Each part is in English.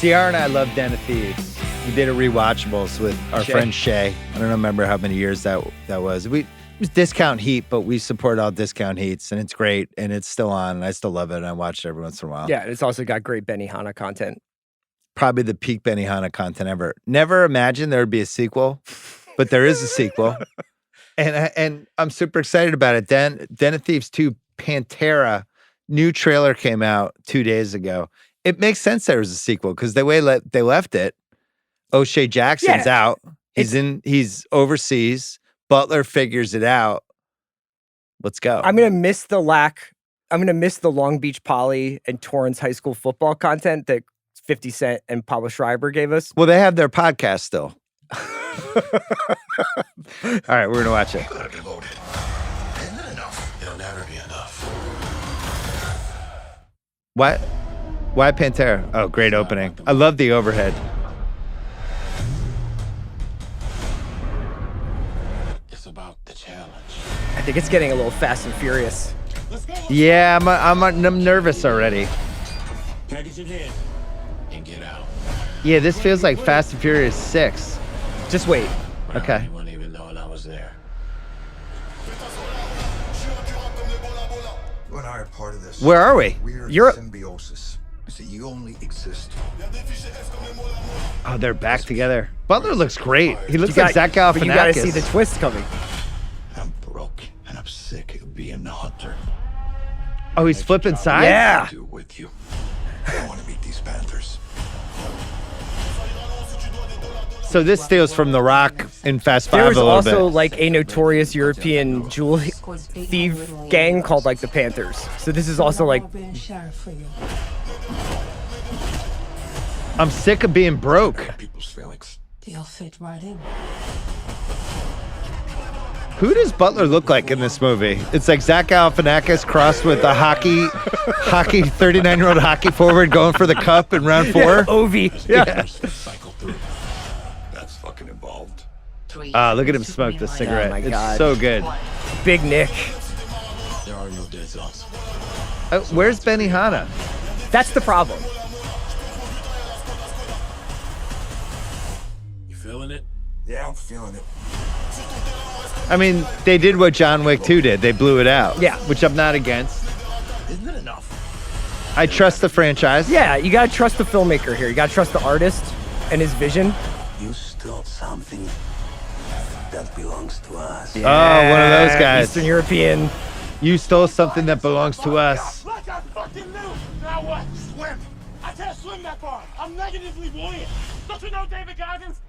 CR and I love Den of Thieves. We did a rewatchables with our friend Shay. I don't remember how many years that was. It was Discount Heat, but we support all Discount Heats, and it's great, and it's still on, and I still love it, and I watch it every once in a while. Yeah, it's also got great Benihana content. Probably the peak Benihana content ever. Never imagined there would be a sequel, but there is a sequel, and I'm super excited about it. Den of Thieves 2 Pantera, new trailer came out 2 days ago. It makes sense there was a sequel because the way they left it, O'Shea Jackson's out. He's overseas. Butler figures it out. Let's go. I'm gonna miss the Long Beach Poly and Torrance High School football content that 50 Cent and Pablo Schreiber gave us. Well, they have their podcast still. All right, we're gonna watch it. Gotta be loaded. Isn't it enough? It'll never be enough. What? Why Pantera? Oh, great opening. I love the overhead. It's about the challenge. I think it's getting a little Fast and Furious. Yeah, I'm nervous already. Package it in and get out. Yeah, this feels like Fast and Furious 6. Just wait. Okay. You won't even know I was there. You and I are part of this. Where are we? We're Europe. Symbiosis. So you only exist. Oh, they're back together. Butler looks great. He looks You like Zach Galifianakis. But you gotta see the twist coming. I'm broke and I'm sick of being the hunter. Oh, he's flipping sides? Yeah. Do with you. I want to meet these Panthers. So this steals from The Rock in Fast 5 There was a little also bit. like a notorious European jewel thief gang called like the Panthers. So this is also like I'm sick of being broke. People's feelings. They'll fit right in. Who does Butler look like in this movie? It's like Zach Galifianakis crossed with a 39-year-old hockey forward going for the cup in round 4. yeah, Ovi. Yeah. Cycle through. That's fucking involved. Look at him smoke the cigarette. Oh my it's God. so good. Big Nick. There are no dead zones. Where's Benihana? That's the problem. You feeling it? Yeah, I'm feeling it. I mean, they did what John Wick 2 did. They blew it out. Yeah. Which I'm not against. Isn't it enough? I trust the franchise. Yeah, you gotta trust the filmmaker here. You gotta trust the artist and his vision. You stole something that belongs to us. Oh, one of those guys. Eastern European. You stole something that belongs to us. Like I fucking knew. Now what? Swim. I can't swim that far. I'm negatively buoyant. Don't you know David Goggins?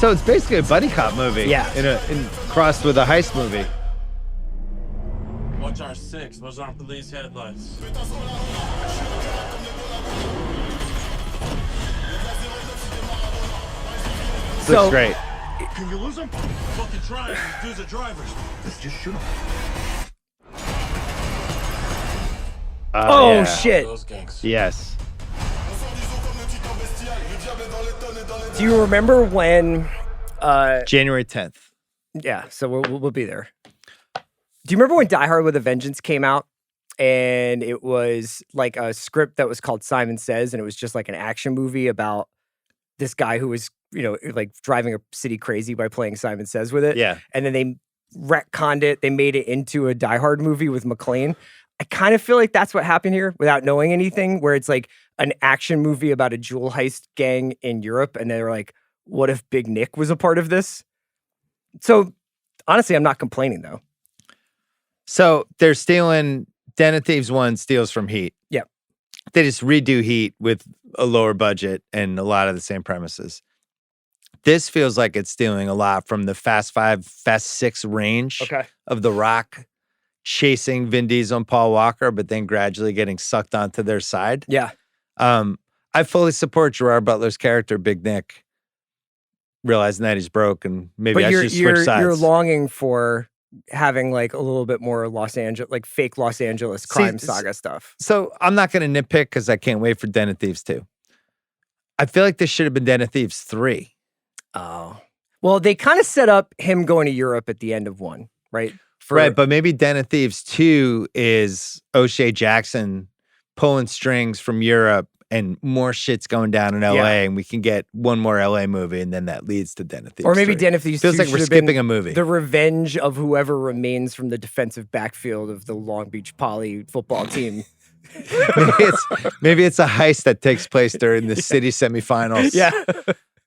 So it's basically a buddy cop movie. Yeah. Crossed with a heist movie. Watch our 6. Those aren't police headlights. Looks great. Can you lose them? Fucking try it. These dudes are drivers. Let's just shoot him. Oh yeah. shit. Those gangs. Yes. Do you remember when January 10th. yeah, so we'll be there. Do you remember when Die Hard with a Vengeance came out? And it was like a script that was called Simon Says, and it was just like an action movie about this guy who was, like driving a city crazy by playing Simon Says with it. Yeah. And then they retconned it. They made it into a Die Hard movie with McClane. I kind of feel like that's what happened here without knowing anything, where it's like an action movie about a jewel heist gang in Europe. And they're like, what if Big Nick was a part of this? So honestly, I'm not complaining though. So they're stealing. Den of Thieves 1 steals from Heat. Yep. They just redo Heat with a lower budget and a lot of the same premises. This feels like it's stealing a lot from the Fast 5, Fast 6 range of The Rock chasing Vin Diesel and Paul Walker, but then gradually getting sucked onto their side. Yeah. I fully support Gerard Butler's character, Big Nick, realizing that he's broke and maybe I should switch sides. You're longing for having like a little bit more fake Los Angeles crime saga stuff. So I'm not going to nitpick because I can't wait for Den of Thieves 2. I feel like this should have been Den of Thieves 3. Oh. Well, they kind of set up him going to Europe at the end of 1, right? Right, but maybe Den of Thieves 2 is O'Shea Jackson pulling strings from Europe and more shit's going down in LA, Yeah. and we can get one more LA movie, and then that leads to Den of Thieves. Or maybe 3. Den of Thieves Feels 2 like we're should have been skipping a movie. the revenge of whoever remains from the defensive backfield of the Long Beach Poly football team. maybe it's a heist that takes place during the city semifinals. Yeah.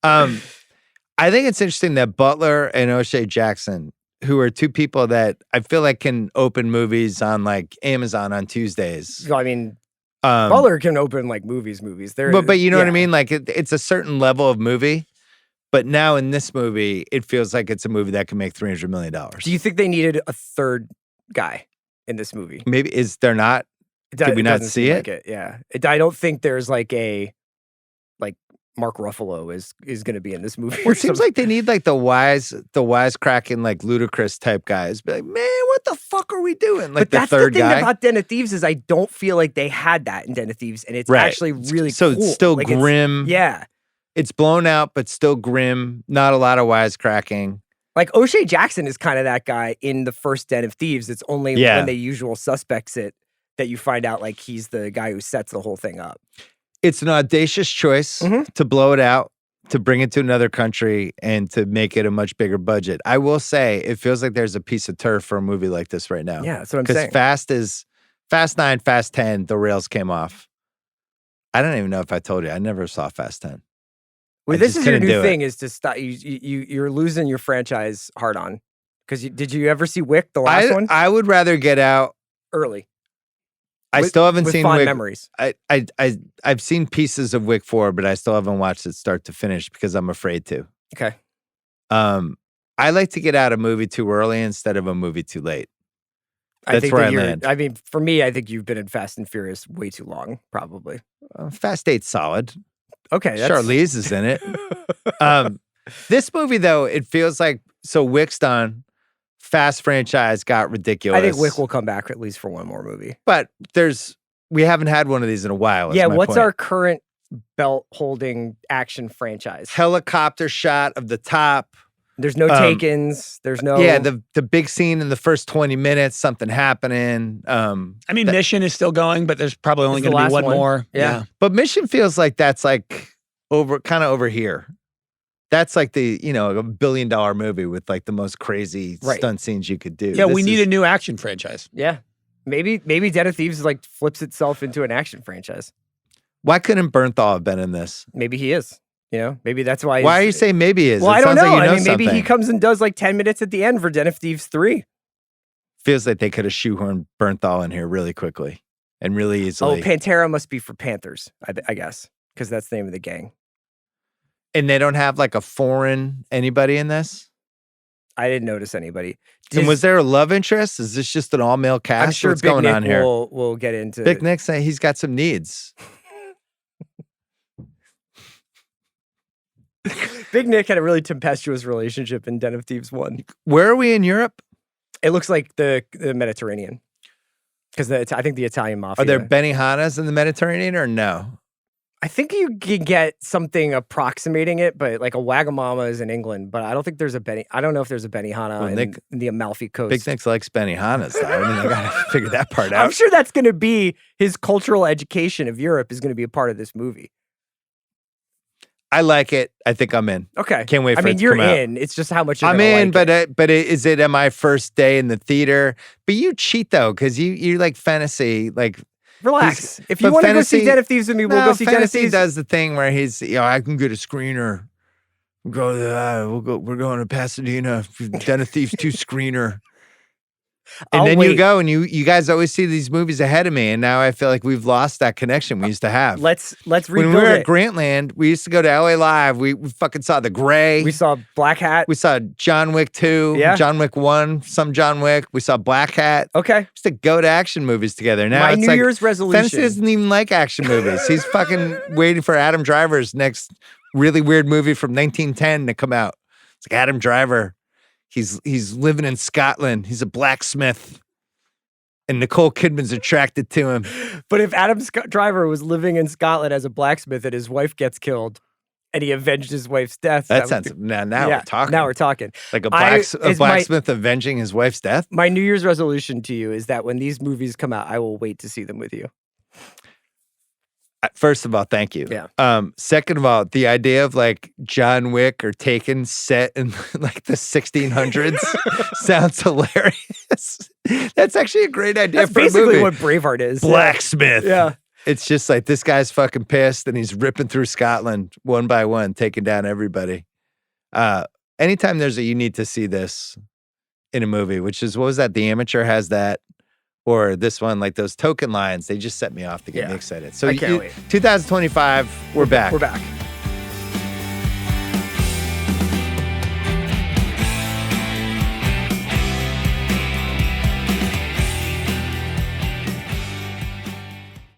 I think it's interesting that Butler and O'Shea Jackson, who are two people that I feel like can open movies on like Amazon on Tuesdays. I mean, Butler can open like movies. They're, But you know what I mean? Like it's a certain level of movie. But now in this movie, it feels like it's a movie that can make $300 million. Do you think they needed a third guy in this movie? Maybe is there not? Did we not see it? Like it? Yeah. I don't think there's like Mark Ruffalo is going to be in this movie. Well, it seems like they need like the wisecracking, like ludicrous type guys. Be like, man, what the fuck are we doing? Like but that's third the thing guy. about Den of Thieves is I don't feel like they had that in Den of Thieves, and it's Right. actually really So cool. it's still Like, grim. Yeah. It's blown out, but still grim. Not a lot of wisecracking. Like O'Shea Jackson is kind of that guy in the first Den of Thieves. It's only when they usual suspects it that you find out like he's the guy who sets the whole thing up. It's an audacious choice to blow it out, to bring it to another country, and to make it a much bigger budget. I will say, it feels like there's a piece of turf for a movie like this right now. Yeah, that's what I'm saying. Because Fast 9, Fast 10, the rails came off. I don't even know if I told you. I never saw Fast 10. Well, I this just is your couldn't new do it. thing is to stop. You're losing your franchise hard on. Because did you ever see Wick, the last one? I would rather get out Early. I still haven't with seen fond Wick. memories. I've seen pieces of Wick 4, but I still haven't watched it start to finish because I'm afraid to. Okay. I like to get out a movie too early instead of a movie too late. I That's think where that I you're, land. I mean, for me, I think you've been in Fast and Furious way too long, probably. Fast 8's solid. Okay. Charlize is in it. This movie, though, it feels like, so Wick's done. Fast franchise got ridiculous. I think Wick will come back at least for one more movie. But we haven't had one of these in a while. Yeah, my what's point. our current belt-holding action franchise? Helicopter shot of the top. There's no Takens. There's no... Yeah, the big scene in the first 20 minutes, something happening. I mean, Mission is still going, but there's probably only It's the going to be last one one. more. Yeah. But Mission feels like that's like kind of over here. That's like the, $1 billion movie with like the most crazy stunt scenes you could do. Yeah, we need a new action franchise. Yeah. Maybe Den of Thieves like flips itself into an action franchise. Why couldn't Bernthal have been in this? Maybe he is. Maybe that's why. Why are you saying maybe he is? Well, It I don't sounds know. like you I mean, maybe he something. comes and does like 10 minutes at the end for Den of Thieves 3. Feels like they could have shoehorned Bernthal in here really quickly and really easily. Oh, Pantera must be for Panthers, I guess, because that's the name of the gang. And they don't have like a foreign anybody in this? I didn't notice anybody. And was there a love interest? Is this just an all-male cast? I'm sure What's Big going Nick on here? will get into Big Nick saying he's got some needs. Big Nick had a really tempestuous relationship in Den of Thieves 1. Where are we in Europe? It looks like the Mediterranean. Because I think the Italian mafia. Are there Benihanas in the Mediterranean or no? I think you can get something approximating it, but like a Wagamama is in England, but I don't think there's I don't know if there's a Benihana in the Amalfi Coast. Big Nick likes Benihanas, though. I mean, I gotta figure that part out. I'm sure that's going to be his cultural education of Europe is going to be a part of this movie. I like it. I think I'm in. Okay. Can't wait for I mean, it to you're come out. in. It's just how much you're I'm gonna in, like but is it at my first day in the theater? But you cheat though, because you like fantasy, like relax. If you but want to go see fantasy- Den of Thieves with me, we'll go see Den of fantasy Thieves. does the thing where he's, I can get a screener. We're going to Pasadena, Den of Thieves 2 screener. And I'll then wait. you go and you guys always see these movies ahead of me, and now I feel like we've lost that connection we used to have. Let's when rebuild we were it. at Grantland, we used to go to LA Live. We fucking saw The Gray. We saw Black Hat. We saw John Wick 2, Yeah. John Wick 1, some John Wick. We saw Black Hat. Okay. We used to go to action movies together. Now My it's New like, Year's resolution. Fantasy doesn't even like action movies. He's fucking waiting for Adam Driver's next really weird movie from 1910 to come out. It's like Adam Driver. He's living in Scotland. He's a blacksmith. And Nicole Kidman's attracted to him. But if Adam Driver was living in Scotland as a blacksmith and his wife gets killed and he avenged his wife's death. That would sounds, be- now Yeah, we're talking. Now we're talking. Like a is my- blacksmith avenging his wife's death? My New Year's resolution to you is that when these movies come out, I will wait to see them with you. First of all, thank you. Yeah. Second of all, the idea of like John Wick or Taken set in like the 1600s sounds hilarious. That's actually a great idea That's for a basically movie. what Braveheart is. Blacksmith. Yeah. It's just like this guy's fucking pissed and he's ripping through Scotland one by one, taking down everybody. Anytime you need to see this in a movie, which is, what was that? The Amateur has that. Or this one, like those token lines, they just set me off to get me excited. So I can't wait. 2025, we're back. We're back.